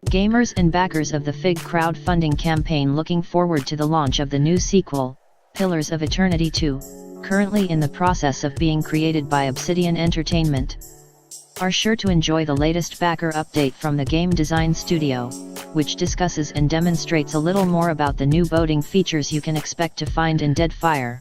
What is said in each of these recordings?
Gamers and backers of the FIG crowdfunding campaign looking forward to the launch of the new sequel, Pillars of Eternity 2, currently in the process of being created by Obsidian Entertainment, are sure to enjoy the latest backer update from the game design studio, which discusses and demonstrates a little more about the new boating features you can expect to find in Deadfire.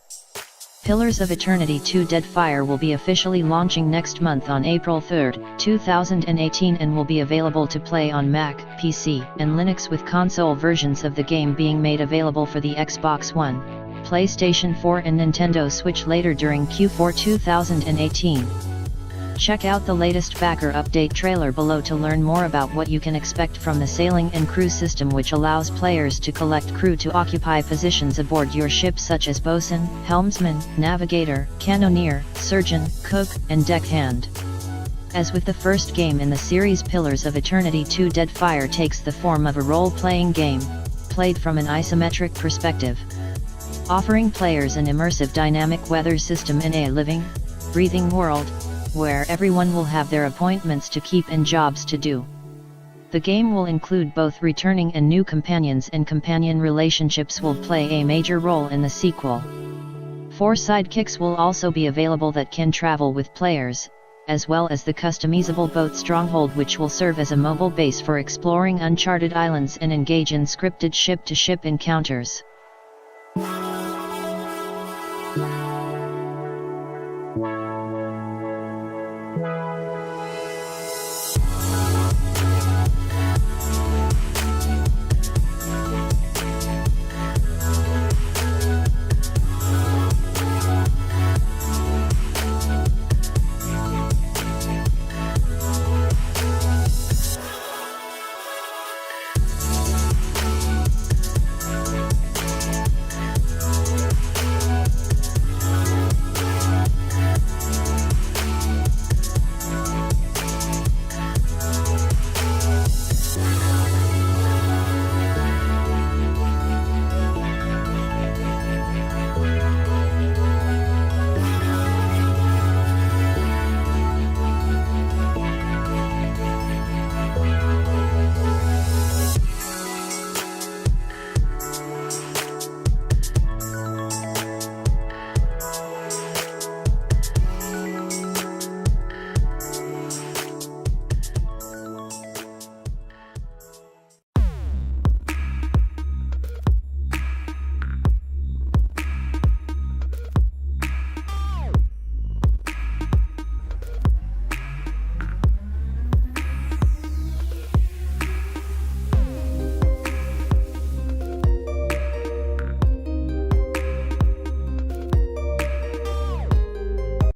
Pillars of Eternity 2 Deadfire will be officially launching next month on April 3, 2018 and will be available to play on Mac, PC, and Linux, with console versions of the game being made available for the Xbox One, PlayStation 4 and Nintendo Switch later during Q4 2018. Check out the latest backer update trailer below to learn more about what you can expect from the sailing and crew system, which allows players to collect crew to occupy positions aboard your ship such as Boatswain, Helmsman, Navigator, Cannoneer, Surgeon, Cook, and Deckhand. As with the first game in the series, Pillars of Eternity 2 Deadfire takes the form of a role-playing game, played from an isometric perspective, offering players an immersive dynamic weather system in a living, breathing world, where everyone will have their appointments to keep and jobs to do. The game will include both returning and new companions, and companion relationships will play a major role in the sequel. 4 sidekicks will also be available that can travel with players, as well as the customizable boat Stronghold, which will serve as a mobile base for exploring uncharted islands and engage in scripted ship-to-ship encounters.